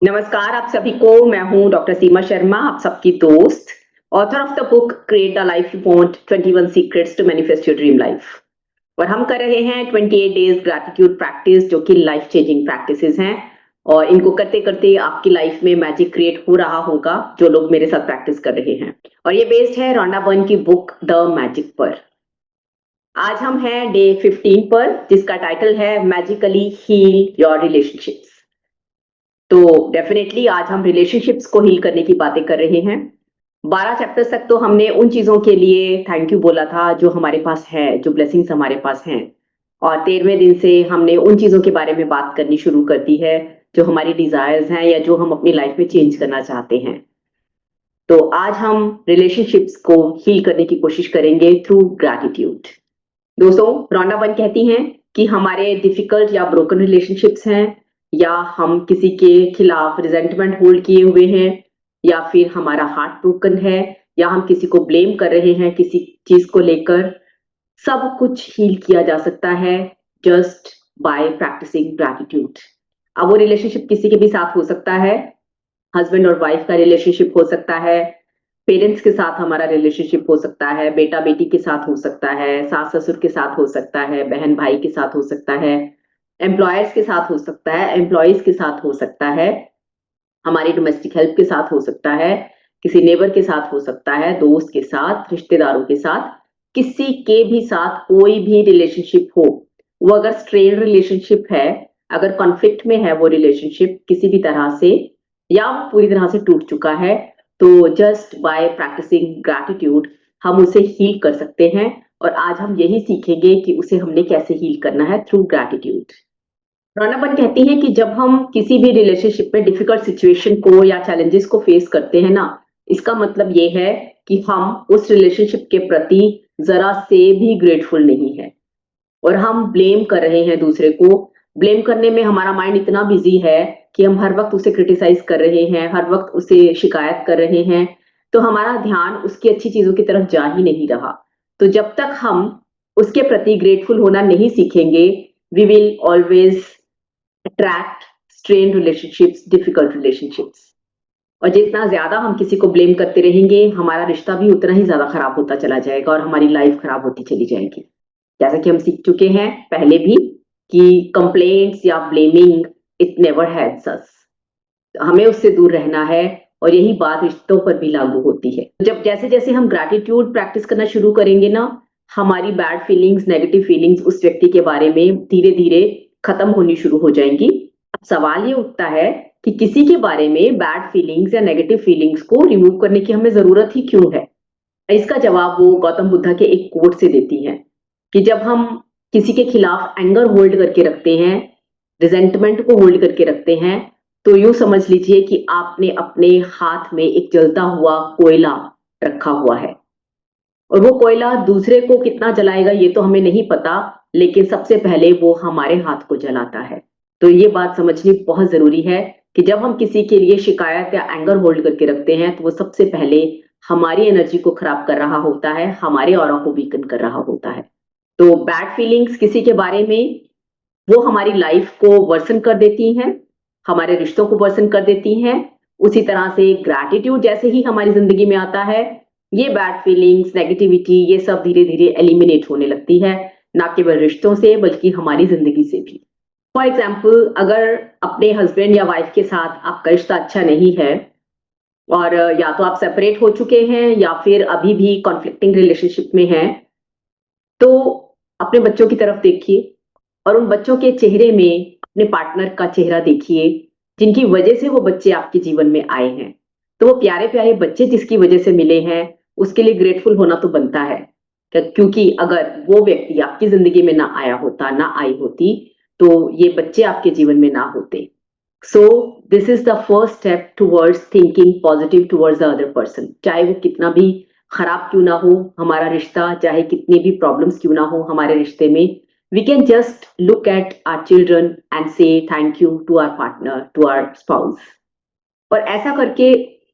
नमस्कार आप सभी को। मैं हूं डॉक्टर सीमा शर्मा, आप सबकी दोस्त, author of the book create the life you want 21 secrets to manifest your dream life. और हम कर रहे हैं 28 डेज ग्रैटिट्यूड प्रैक्टिस, जो कि लाइफ चेंजिंग प्रैक्टिसेस हैं। और इनको करते करते आपकी लाइफ में मैजिक क्रिएट हो रहा होगा, जो लोग मेरे साथ प्रैक्टिस कर रहे हैं। और ये बेस्ड है रॉन्डा बर्न की बुक द मैजिक पर। आज हम हैं डे 15 पर, जिसका टाइटल है मैजिकली हील योर रिलेशनशिप्स। तो डेफिनेटली आज हम रिलेशनशिप्स को हील करने की बातें कर रहे हैं। 12 चैप्टर्स तक तो हमने उन चीजों के लिए थैंक यू बोला था जो हमारे पास है, जो ब्लेसिंग्स हमारे पास हैं। और 13वें दिन से हमने उन चीजों के बारे में बात करनी शुरू कर दी है जो हमारी डिजायर्स हैं या जो हम अपनी लाइफ में चेंज करना चाहते हैं। तो आज हम रिलेशनशिप्स को हील करने की कोशिश करेंगे थ्रू ग्रैटिट्यूड। दोस्तों, रॉन्डा बर्न कहती हैं कि हमारे डिफिकल्ट या ब्रोकन रिलेशनशिप्स हैं, या हम किसी के खिलाफ रिजेंटमेंट होल्ड किए हुए हैं, या फिर हमारा हार्ट ब्रोकन है, या हम किसी को ब्लेम कर रहे हैं किसी चीज को लेकर। सब कुछ हील किया जा सकता है जस्ट बाय प्रैक्टिसिंग ग्रैटिट्यूड। अब वो रिलेशनशिप किसी के भी साथ हो सकता है, हस्बैंड और वाइफ का रिलेशनशिप हो सकता है, पेरेंट्स के साथ हमारा रिलेशनशिप हो सकता है, बेटा बेटी के साथ हो सकता है, सास ससुर के साथ हो सकता है, बहन भाई के साथ हो सकता है, एम्प्लॉयर्स के साथ हो सकता है, एम्प्लॉयज के साथ हो सकता है, हमारी डोमेस्टिक हेल्प के साथ हो सकता है, किसी नेबर के साथ हो सकता है, दोस्त के साथ, रिश्तेदारों के साथ, किसी के भी साथ कोई भी रिलेशनशिप हो। वो अगर स्ट्रेन रिलेशनशिप है, अगर कॉन्फ्लिक्ट में है वो रिलेशनशिप किसी भी तरह से, या वो पूरी तरह से टूट चुका है, तो जस्ट बाय प्रैक्टिसिंग ग्रैटिट्यूड हम उसे हील कर सकते हैं। और आज हम यही सीखेंगे कि उसे हमने कैसे हील करना है थ्रू ग्रैटिट्यूड। रौनकन कहती है कि जब हम किसी भी रिलेशनशिप में डिफिकल्ट सिचुएशन को या चैलेंजेस को फेस करते हैं ना, इसका मतलब ये है कि हम उस रिलेशनशिप के प्रति जरा से भी ग्रेटफुल नहीं है, और हम ब्लेम कर रहे हैं दूसरे को। ब्लेम करने में हमारा माइंड इतना बिजी है कि हम हर वक्त उसे क्रिटिसाइज कर रहे हैं, हर वक्त उसे शिकायत कर रहे हैं। तो हमारा ध्यान उसकी अच्छी चीजों की तरफ जा ही नहीं रहा। तो जब तक हम उसके प्रति ग्रेटफुल होना नहीं सीखेंगे, we will always attract strain relationships, difficult relationships. और जितना ज्यादा हम किसी को ब्लेम करते रहेंगे, हमारा रिश्ता भी उतना ही ज्यादा खराब होता चला जाएगा और हमारी लाइफ खराब होती चली जाएगी। जैसा कि हम सीख चुके हैं पहले भी कि कंप्लेंट्स या blaming it never helps us. हमें उससे दूर रहना है, और यही बात रिश्तों पर भी लागू होती है। जब जैसे जैसे हम ग्रैटिट्यूड प्रैक्टिस करना शुरू करेंगे ना, हमारी बैड फीलिंग्स, नेगेटिव फीलिंग्स उस व्यक्ति के बारे में धीरे धीरे खत्म होनी शुरू हो जाएंगी। अब सवाल ये उठता है कि किसी के बारे में बैड फीलिंग्स या नेगेटिव फीलिंग्स को रिमूव करने की हमें जरूरत ही क्यों है? इसका जवाब वो गौतम बुद्धा के एक कोट से देती है कि जब हम किसी के खिलाफ एंगर होल्ड करके रखते हैं, रिजेंटमेंट को होल्ड करके रखते हैं, तो यूं समझ लीजिए कि आपने अपने हाथ में एक जलता हुआ कोयला रखा हुआ है। और वो कोयला दूसरे को कितना जलाएगा ये तो हमें नहीं पता, लेकिन सबसे पहले वो हमारे हाथ को जलाता है। तो ये बात समझनी बहुत जरूरी है कि जब हम किसी के लिए शिकायत या एंगर होल्ड करके रखते हैं, तो वो सबसे पहले हमारी एनर्जी को खराब कर रहा होता है, हमारे ऑरा को वीकन कर रहा होता है। तो बैड फीलिंग्स किसी के बारे में, वो हमारी लाइफ को वर्सन कर देती हैं, हमारे रिश्तों को वर्सन कर देती हैं। उसी तरह से ग्रैटिट्यूड जैसे ही हमारी जिंदगी में आता है, ये बैड फीलिंग्स, नेगेटिविटी, ये सब धीरे धीरे एलिमिनेट होने लगती है, ना केवल रिश्तों से बल्कि हमारी जिंदगी से भी। फॉर एग्जाम्पल, अगर अपने हस्बैंड या वाइफ के साथ आपका रिश्ता अच्छा नहीं है, और या तो आप सेपरेट हो चुके हैं या फिर अभी भी कॉन्फ्लिक्टिंग रिलेशनशिप में हैं, तो अपने बच्चों की तरफ देखिए, और उन बच्चों के चेहरे में अपने पार्टनर का चेहरा देखिए, जिनकी वजह से वो बच्चे आपके जीवन में आए हैं। तो वो प्यारे प्यारे बच्चे जिसकी वजह से मिले हैं, उसके लिए ग्रेटफुल होना तो बनता है। क्योंकि अगर वो व्यक्ति आपकी जिंदगी में ना आया होता, ना आई होती, तो ये बच्चे आपके जीवन में ना होते। So this is the first step towards thinking positive towards the other person. चाहे वो कितना भी खराब क्यों ना हो हमारा रिश्ता, चाहे कितनी भी प्रॉब्लम्स क्यों ना हो हमारे रिश्ते में, we can just look at our children and say thank you to our partner, to our spouse। और ऐसा करके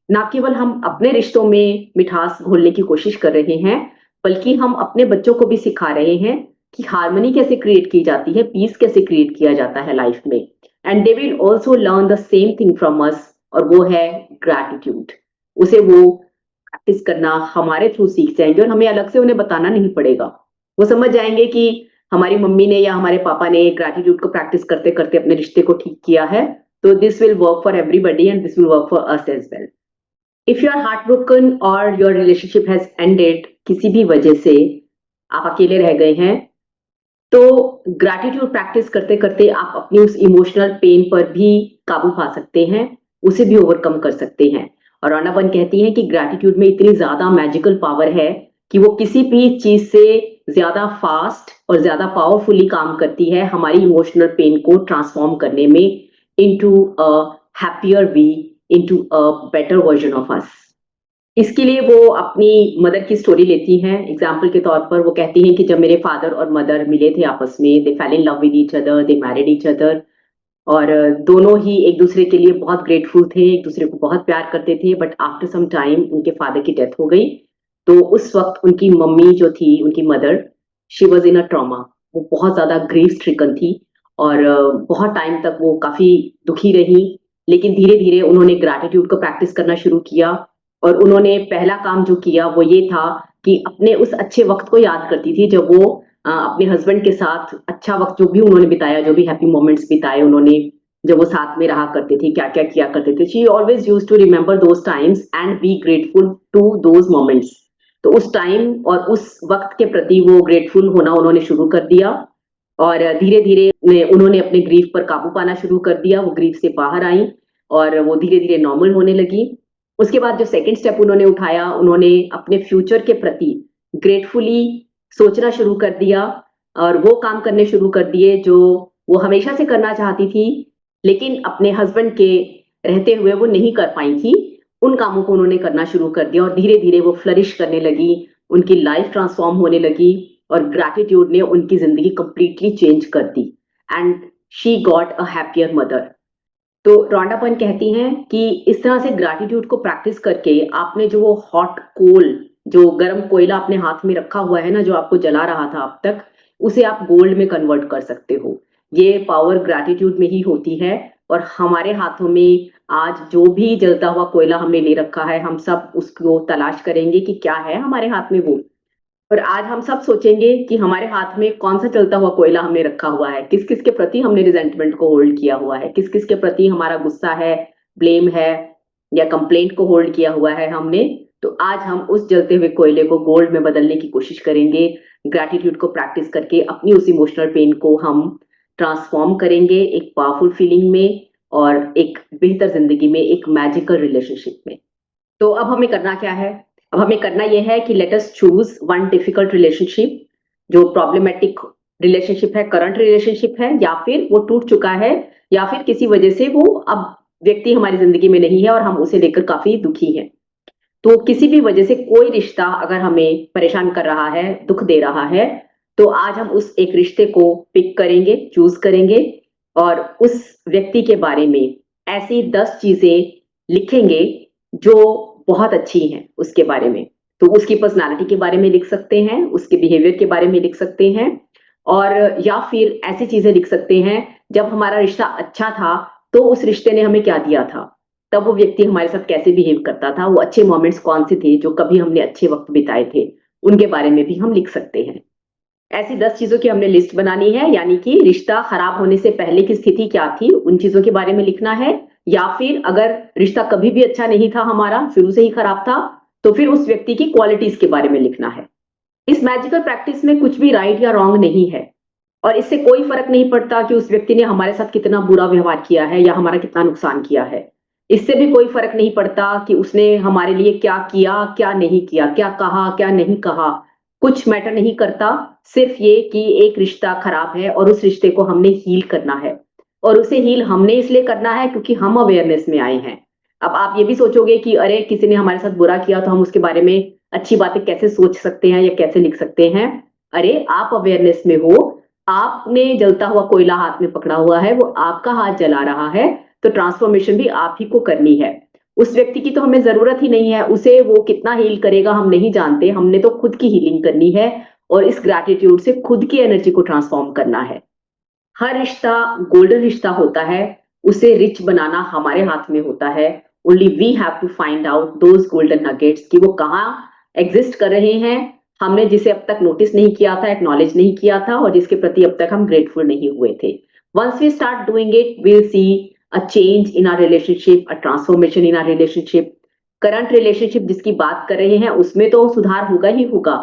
ना केवल हम अपने रिश्तों में मिठास घोलने की कोशिश कर रहे हैं, बल्कि हम अपने बच्चों को भी सिखा रहे हैं कि हार्मनी कैसे क्रिएट की जाती है, पीस कैसे क्रिएट किया जाता है लाइफ में। And they will also learn the same thing from us, और वो है ग्रैटिट्यूड। उसे वो प्रैक्टिस करना हमारे थ्रू सीख जाएंगे और हमें अलग से उन्हें बताना नहीं पड़ेगा। वो समझ जाएंगे कि हमारी मम्मी ने या हमारे पापा ने ग्रैटिट्यूड को प्रैक्टिस करते करते अपने रिश्ते को ठीक किया है, तो this will work for everybody and this will work for us as well. If you are heart broken or your relationship has ended, किसी भी वजह से आप अकेले रह गए हैं, तो ग्रैटिट्यूड प्रैक्टिस करते करते आप अपनी उस इमोशनल पेन पर भी काबू पा सकते हैं, उसे भी ओवरकम कर सकते हैं। और रौनापन कहती है कि ग्रैटिट्यूड में इतनी ज्यादा मैजिकल पावर है कि वो किसी भी चीज से ज्यादा फास्ट और ज्यादा पावरफुली काम करती है हमारी इमोशनल पेन को ट्रांसफॉर्म करने में into a happier we, into a better version of us. इसके लिए वो अपनी मदर की स्टोरी लेती हैं एग्जाम्पल के तौर पर। वो कहती हैं कि जब मेरे फादर और मदर मिले थे आपस में, they fell in love with each other, they married each other, और दोनों ही एक दूसरे के लिए बहुत ग्रेटफुल थे, एक दूसरे को बहुत प्यार करते थे। बट आफ्टर सम टाइम उनके फादर की डेथ हो गई, तो उस वक्त उनकी मम्मी जो थी, उनकी mother, she was in a trauma. वो बहुत ज्यादा ग्रीफ स्ट्रिकन थी और बहुत टाइम तक वो काफी दुखी रही। लेकिन धीरे धीरे उन्होंने ग्रैटिट्यूड को प्रैक्टिस करना शुरू किया, और उन्होंने पहला काम जो किया वो ये था कि अपने उस अच्छे वक्त को याद करती थी जब वो अपने हस्बैंड के साथ अच्छा वक्त जो भी उन्होंने बिताया, जो भी हैप्पी मोमेंट्स बिताए उन्होंने, जब वो साथ में रहा करते थे, क्या क्या किया करते थे, she always use to remember those times and be grateful to those moments. तो उस टाइम और उस वक्त के प्रति वो ग्रेटफुल होना उन्होंने शुरू कर दिया, और धीरे धीरे उन्होंने अपने ग्रीफ पर काबू पाना शुरू कर दिया। वो ग्रीफ से बाहर आई और वो धीरे धीरे नॉर्मल होने लगी। उसके बाद जो सेकंड स्टेप उन्होंने उठाया, उन्होंने अपने फ्यूचर के प्रति ग्रेटफुली सोचना शुरू कर दिया और वो काम करने शुरू कर दिए जो वो हमेशा से करना चाहती थी, लेकिन अपने हस्बैंड के रहते हुए वो नहीं कर पाई थी। उन कामों को उन्होंने करना शुरू कर दिया और धीरे धीरे वो फ्लरिश करने लगी, उनकी लाइफ ट्रांसफॉर्म होने लगी, और ग्रैटिट्यूड ने उनकी जिंदगी कंप्लीटली चेंज कर दी and she got a happier mother. तो रॉन्डापन कहती हैं कि इस तरह से ग्रैटिट्यूड को प्रैक्टिस करके आपने जो वो हॉट कोल, जो गर्म कोयला अपने हाथ में रखा हुआ है ना, जो आपको जला रहा था अब तक, उसे आप गोल्ड में कन्वर्ट कर सकते हो। ये पावर ग्रैटिट्यूड में ही होती है, और हमारे हाथों में आज जो भी जलता हुआ कोयला हमने ले रखा है, हम सब उसको तलाश करेंगे कि क्या है हमारे हाथ में वो। और आज हम सब सोचेंगे कि हमारे हाथ में कौन सा चलता हुआ कोयला हमने रखा हुआ है, किस किस के प्रति हमने रिजेंटमेंट को होल्ड किया हुआ है, किस किस के प्रति हमारा गुस्सा है, ब्लेम है, या कंप्लेंट को होल्ड किया हुआ है हमने। तो आज हम उस जलते हुए कोयले को गोल्ड में बदलने की कोशिश करेंगे। ग्रैटिट्यूड को प्रैक्टिस करके अपनी उस इमोशनल पेन को हम ट्रांसफॉर्म करेंगे एक पावरफुल फीलिंग में, और एक बेहतर जिंदगी में, एक मैजिकल रिलेशनशिप में। तो अब हमें करना क्या है? अब हमें करना यह है कि let us choose one difficult relationship, जो प्रॉब्लमेटिक रिलेशनशिप है, करंट रिलेशनशिप है, या फिर वो टूट चुका है, या फिर किसी वजह से वो अब व्यक्ति हमारी जिंदगी में नहीं है और हम उसे लेकर काफी दुखी हैं। तो किसी भी वजह से कोई रिश्ता अगर हमें परेशान कर रहा है, दुख दे रहा है, तो आज हम उस एक रिश्ते को पिक करेंगे, चूज करेंगे, और उस व्यक्ति के बारे में ऐसी 10 चीजें लिखेंगे जो बहुत अच्छी हैं उसके बारे में। तो उसकी पर्सनालिटी के बारे में लिख सकते हैं, उसके बिहेवियर के बारे में लिख सकते हैं, और या फिर ऐसी चीजें लिख सकते हैं जब हमारा रिश्ता अच्छा था तो उस रिश्ते ने हमें क्या दिया था, तब वो व्यक्ति हमारे साथ कैसे बिहेव करता था, वो अच्छे मोमेंट्स कौन से थे जो कभी हमने अच्छे वक्त बिताए थे, उनके बारे में भी हम लिख सकते हैं। ऐसी 10 चीजों की हमने लिस्ट बनानी है, यानी कि रिश्ता खराब होने से पहले की स्थिति क्या थी, उन चीजों के बारे में लिखना है, या फिर अगर रिश्ता कभी भी अच्छा नहीं था हमारा, शुरू से ही खराब था, तो फिर उस व्यक्ति की क्वालिटीज के बारे में लिखना है। इस मैजिकल प्रैक्टिस में कुछ भी राइट या रॉन्ग नहीं है, और इससे कोई फर्क नहीं पड़ता कि उस व्यक्ति ने हमारे साथ कितना बुरा व्यवहार किया है या हमारा कितना नुकसान किया है। इससे भी कोई फर्क नहीं पड़ता कि उसने हमारे लिए क्या किया, क्या नहीं किया, क्या कहा, क्या नहीं कहा, कुछ मैटर नहीं करता। सिर्फ ये कि एक रिश्ता खराब है और उस रिश्ते को हमने हील करना है, और उसे हील हमने इसलिए करना है क्योंकि हम अवेयरनेस में आए हैं। अब आप ये भी सोचोगे कि अरे किसी ने हमारे साथ बुरा किया तो हम उसके बारे में अच्छी बातें कैसे सोच सकते हैं या कैसे लिख सकते हैं। अरे आप अवेयरनेस में हो, आपने जलता हुआ कोयला हाथ में पकड़ा हुआ है, वो आपका हाथ जला रहा है, तो ट्रांसफॉर्मेशन भी आप ही को करनी है। उस व्यक्ति की तो हमें जरूरत ही नहीं है, उसे वो कितना हील करेगा हम नहीं जानते, हमने तो खुद की हीलिंग करनी है और इस ग्रैटिट्यूड से खुद की एनर्जी को ट्रांसफॉर्म करना है। हर रिश्ता गोल्डन रिश्ता होता है, उसे रिच बनाना हमारे हाथ में होता है। Only we have to find out those golden nuggets कि वो कहाँ एग्जिस्ट कर रहे हैं, हमने जिसे अब तक नोटिस नहीं किया था, एक्नॉलेज नहीं किया था और जिसके प्रति अब तक हम ग्रेटफुल नहीं हुए थे। Once we start doing it, we will see a change in our relationship, a transformation in our relationship. Current relationship जिसकी बात कर रहे हैं उसमें तो सुधार होगा ही होगा,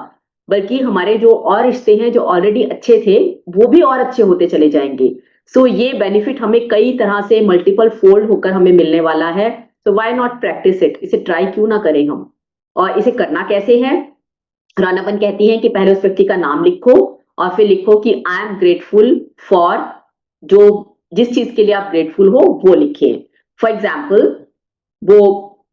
बल्कि हमारे जो और रिश्ते हैं जो ऑलरेडी अच्छे थे वो भी और अच्छे होते चले जाएंगे। सो ये बेनिफिट हमें कई तरह से मल्टीपल फोल्ड होकर हमें मिलने वाला है। तो व्हाई नॉट प्रैक्टिस इट, इसे ट्राई क्यों ना करें हम। और इसे करना कैसे है, रानापन कहती हैं कि पहले उस व्यक्ति का नाम लिखो और फिर लिखो कि आई एम ग्रेटफुल फॉर, जो जिस चीज के लिए आप ग्रेटफुल हो वो लिखिए। फॉर एग्जाम्पल वो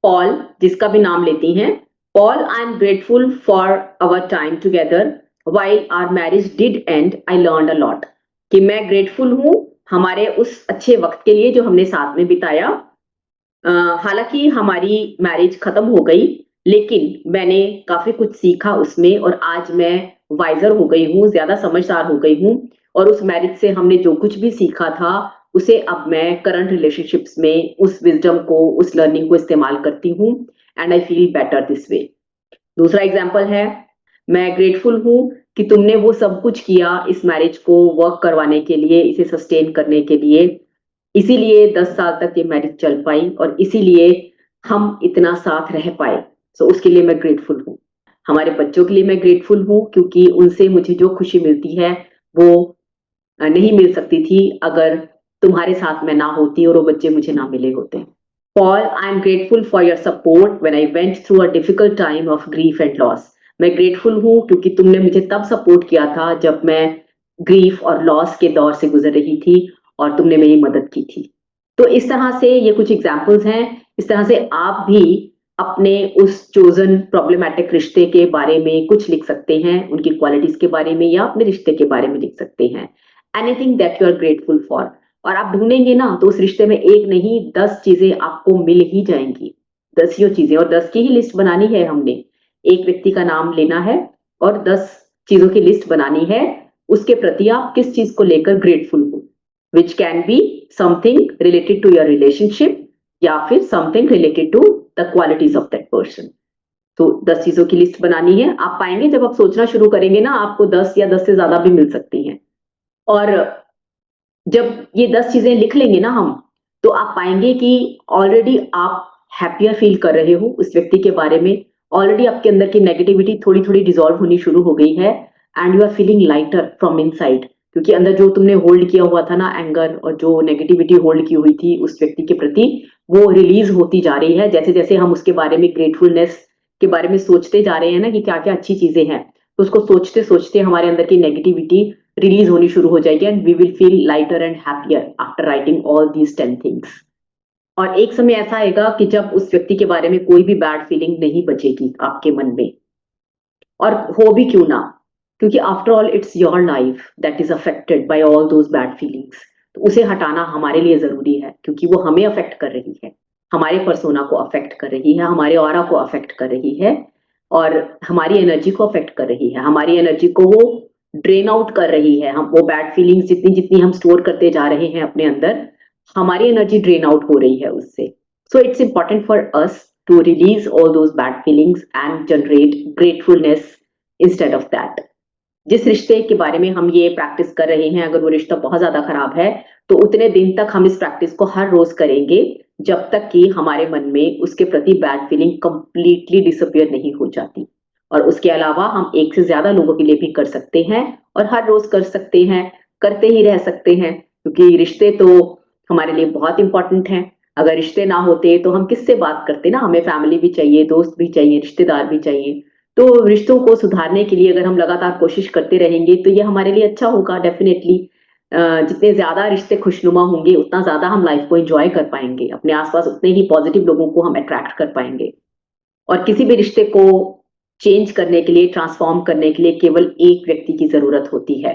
पॉल जिसका भी नाम लेती हैं, Paul I am grateful for our time together while our marriage did and I learn a lot. कि मैं ग्रेटफुल हूं हमारे उस अच्छे वक्त के लिए जो हमने साथ में बिताया। हालांकि हमारी मैरिज खत्म हो गई, लेकिन मैंने काफी कुछ सीखा उसमें और आज मैं वाइजर हो गई हूँ, ज्यादा समझदार हो गई हूँ। और उस मैरिज से हमने जो कुछ भी सीखा था उसे अब मैं करंट रिलेशनशिप्स में उस विजडम को, उस लर्निंग को इस्तेमाल करती हूँ and I feel better this way. दूसरा एग्जाम्पल है, मैं ग्रेटफुल हूँ कि तुमने वो सब कुछ किया इस मैरिज को वर्क करवाने के लिए, इसे सस्टेन करने के लिए, इसीलिए 10 साल तक ये मैरिज चल पाई और इसीलिए हम इतना साथ रह पाए। सो उसके लिए मैं ग्रेटफुल हूँ। हमारे बच्चों के लिए मैं ग्रेटफुल हूँ क्योंकि उनसे मुझे जो खुशी मिलती है वो नहीं मिल सकती थी अगर तुम्हारे साथ मैं ना होती और वो बच्चे मुझे ना मिले होते। Paul, I am grateful for your support when I went through a difficult time of grief and loss. मैं grateful हूँ क्योंकि तुमने मुझे तब सपोर्ट किया था जब मैं ग्रीफ और लॉस के दौर से गुजर रही थी और तुमने मेरी मदद की थी। तो इस तरह से ये कुछ एग्जाम्पल्स हैं। इस तरह से आप भी अपने उस चोजन प्रॉब्लमेटिक रिश्ते के बारे में कुछ लिख सकते हैं, उनकी क्वालिटीज के बारे में या अपने रिश्ते के बारे में लिख सकते हैं। Anything that you are grateful for. और आप ढूंढेंगे ना तो उस रिश्ते में एक नहीं 10 चीजें आपको मिल ही जाएंगी। 10 ही चीजें, और 10 की ही लिस्ट बनानी है हमने। एक व्यक्ति का नाम लेना है और 10 चीजों की लिस्ट बनानी है, उसके प्रति आप किस चीज को लेकर ग्रेटफुल हो, which can be something related to your relationship या फिर something related to the qualities of that person. तो 10 चीजों की लिस्ट बनानी है। आप पाएंगे जब आप सोचना शुरू करेंगे ना, आपको 10 या 10 से ज्यादा भी मिल सकती हैं। और जब ये 10 चीजें लिख लेंगे ना हम, तो आप पाएंगे कि ऑलरेडी आप हैप्पियर फील कर रहे हो उस व्यक्ति के बारे में। ऑलरेडी आपके अंदर की नेगेटिविटी थोड़ी थोड़ी डिसॉल्व होनी शुरू हो गई है and you are feeling lighter from inside. क्योंकि अंदर जो तुमने होल्ड किया हुआ था ना, एंगर और जो नेगेटिविटी होल्ड की हुई थी उस व्यक्ति के प्रति, वो रिलीज होती जा रही है जैसे जैसे हम उसके बारे में ग्रेटफुलनेस के बारे में सोचते जा रहे हैं ना कि क्या क्या अच्छी चीजें हैं। तो उसको सोचते सोचते हमारे अंदर की नेगेटिविटी रिलीज होनी शुरू हो जाएगी and we will feel lighter and happier after writing all these 10 things. और एक समय ऐसा आएगा कि जब उस व्यक्ति के बारे में कोई भी बैड फीलिंग नहीं बचेगी आपके मन में, और हो भी क्यों ना, क्योंकि after all it's your life that is affected by all those bad feelings. तो उसे हटाना हमारे लिए जरूरी है क्योंकि वो हमें अफेक्ट कर रही है, हमारे पर्सोना को अफेक्ट कर रही है, हमारे ऑरा को अफेक्ट कर रही है और हमारी एनर्जी को अफेक्ट कर रही है। हमारी एनर्जी को वो ड्रेन आउट कर रही है। हम वो बैड फीलिंग्स जितनी जितनी हम स्टोर करते जा रहे हैं अपने अंदर, हमारी एनर्जी ड्रेन आउट हो रही है उससे। So it's important for us to release all those bad feelings and generate gratefulness instead of that. जिस रिश्ते के बारे में हम ये प्रैक्टिस कर रहे हैं, अगर वो रिश्ता बहुत ज्यादा खराब है तो उतने दिन तक हम इस प्रैक्टिस को हर रोज करेंगे जब तक कि हमारे मन में उसके प्रति बैड फीलिंग कंप्लीटली डिसअपियर नहीं हो जाती। और उसके अलावा हम एक से ज्यादा लोगों के लिए भी कर सकते हैं और हर रोज कर सकते हैं, करते ही रह सकते हैं, क्योंकि रिश्ते तो हमारे लिए बहुत इंपॉर्टेंट हैं। अगर रिश्ते ना होते तो हम किससे बात करते ना, हमें फैमिली भी चाहिए, दोस्त भी चाहिए, रिश्तेदार भी चाहिए। तो रिश्तों को सुधारने के लिए अगर हम लगातार कोशिश करते रहेंगे तो ये हमारे लिए अच्छा होगा डेफिनेटली। जितने ज्यादा रिश्ते खुशनुमा होंगे उतना ज्यादा हम लाइफ को एंजॉय कर पाएंगे, अपने आसपास उतने ही पॉजिटिव लोगों को हम अट्रैक्ट कर पाएंगे। और किसी भी रिश्ते को चेंज करने के लिए, ट्रांसफॉर्म करने के लिए केवल एक व्यक्ति की जरूरत होती है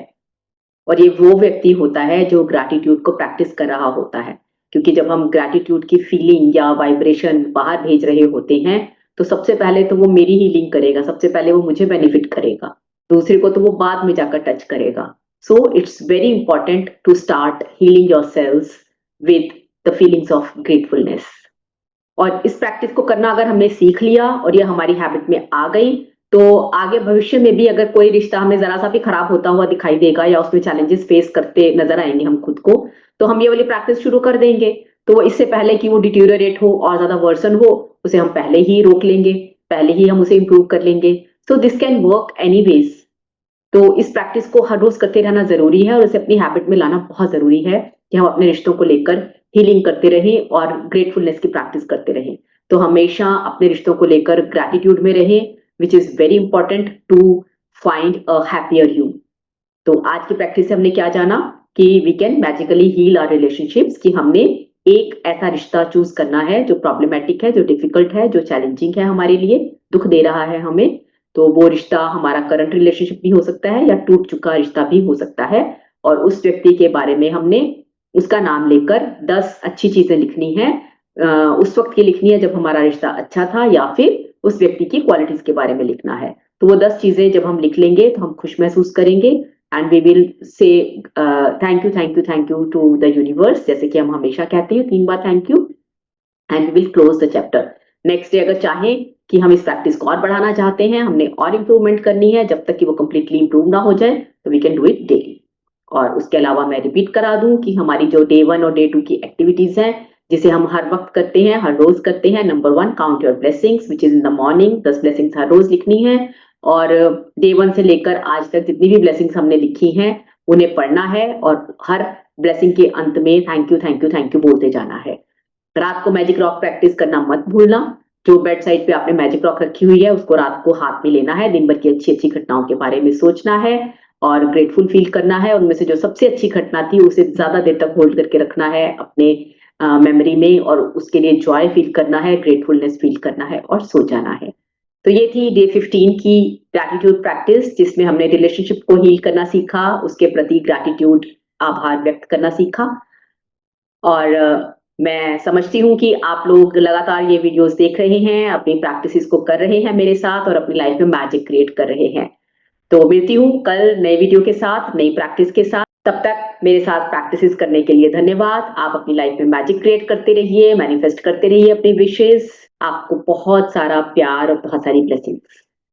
और ये वो व्यक्ति होता है जो ग्रैटिट्यूड को प्रैक्टिस कर रहा होता है। क्योंकि जब हम ग्रैटिट्यूड की फीलिंग या वाइब्रेशन बाहर भेज रहे होते हैं तो सबसे पहले तो वो मेरी हीलिंग करेगा, सबसे पहले वो मुझे बेनिफिट करेगा, दूसरे को तो वो बाद में जाकर टच करेगा। So it's very important to start healing yourselves with the feelings of gratefulness. और इस प्रैक्टिस को करना अगर हमने सीख लिया और ये हमारी हैबिट में आ गई, तो आगे भविष्य में भी अगर कोई रिश्ता हमें ज़रा-सा भी खराब होता हुआ दिखाई देगा या उसमें चैलेंजेस फेस करते नज़र आएँगे हम खुद को, तो हम ये वाली प्रैक्टिस शुरू कर देंगे। तो वो इससे पहले कि वो डिटेरियोरेट हो और ज़्यादा वर्सन हो, उसे हम पहले ही रोक लेंगे, पहले ही हम उसे इम्प्रूव कर लेंगे। So this can work anyways. तो इस प्रैक्टिस को हर रोज़ करते रहना ज़रूरी है और इसे अपनी हैबिट में लाना बहुत ज़रूरी है कि हम अपने रिश्तों को लेकर हीलिंग करते रहें और ग्रेटफुलनेस की प्रैक्टिस करते रहें। तो हमेशा अपने रिश्तों को लेकर ग्रैटिट्यूड में रहें, which is very important to find a happier you. तो आज की प्रैक्टिस से हमने क्या जाना कि we can magically heal our relationships, कि हमने एक ऐसा रिश्ता चूज़ करना है जो प्रॉब्लमैटिक है, जो डिफिकल्ट है, जो चैलेंजिंग है हमारे लिए, दुःख दे रहा है हमें। तो वो रिश्ता हमारा करंट रिलेशनशिप भी हो सकता है या टूट चुका रिश्ता भी हो सकता है, और उस व्यक्ति के बारे में हमने उसका नाम लेकर 10 अच्छी चीज़ें लिखनी है। उस वक़्त की लिखनी है जब हमारा रिश्ता अच्छा था, या फिर उस व्यक्ति की क्वालिटीज़ के बारे में लिखना है। तो वो 10 चीज़ें जब हम लिख लेंगे तो हम खुश महसूस करेंगे, and we will say thank you, thank you, thank you to the universe, जैसे कि हम हमेशा कहते हैं 3 बार thank you, and we will close the chapter. Next day अगर चाहें कि हम इस प्रैक्टिस को और बढ़ाना चाहते हैं, हमने और इम्प्रूवमेंट करनी है जब तक कि वो कंप्लीटली इम्प्रूव ना हो जाए, तो we can do it daily. और उसके अलावा मैं रिपीट करा दूं कि हमारी जो डे 1 और डे 2 की एक्टिविटीज हैं, जिसे हम हर वक्त करते हैं, हर रोज करते हैं। Number 1, count your blessings, which is in the morning. 10 blessings हर रोज लिखनी है, और डे 1 से लेकर आज तक जितनी भी ब्लेसिंग्स हमने लिखी हैं उन्हें पढ़ना है, और हर ब्लेसिंग के अंत में thank you, thank you, thank you बोलते जाना है। रात को मैजिक रॉक प्रैक्टिस करना मत भूलना। जो बेड साइड पे आपने मैजिक रॉक रखी हुई है उसको रात को हाथ में लेना है, दिन भर की अच्छी अच्छी घटनाओं के बारे में सोचना है और ग्रेटफुल फील करना है। उनमें से जो सबसे अच्छी घटना थी उसे ज्यादा देर तक होल्ड करके रखना है अपने मेमोरी में, और उसके लिए जॉय फील करना है, ग्रेटफुलनेस फील करना है, और सो जाना है। तो ये थी डे 15 की ग्रैटिट्यूड प्रैक्टिस, जिसमें हमने रिलेशनशिप को हील करना सीखा, उसके प्रति ग्रैटिट्यूड, आभार व्यक्त करना सीखा। और मैं समझती हूँ कि आप लोग लगातार ये वीडियोस देख रहे हैं, अपनी प्रैक्टिसेस को कर रहे हैं मेरे साथ, और अपनी लाइफ में मैजिक क्रिएट कर रहे हैं। तो मिलती हूँ कल नए वीडियो के साथ, नई प्रैक्टिस के साथ। तब तक मेरे साथ प्रैक्टिसेस करने के लिए धन्यवाद। आप अपनी लाइफ में मैजिक क्रिएट करते रहिए, मैनिफेस्ट करते रहिए अपनी विशेस। आपको बहुत सारा प्यार और बहुत सारी ब्लेसिंग्स।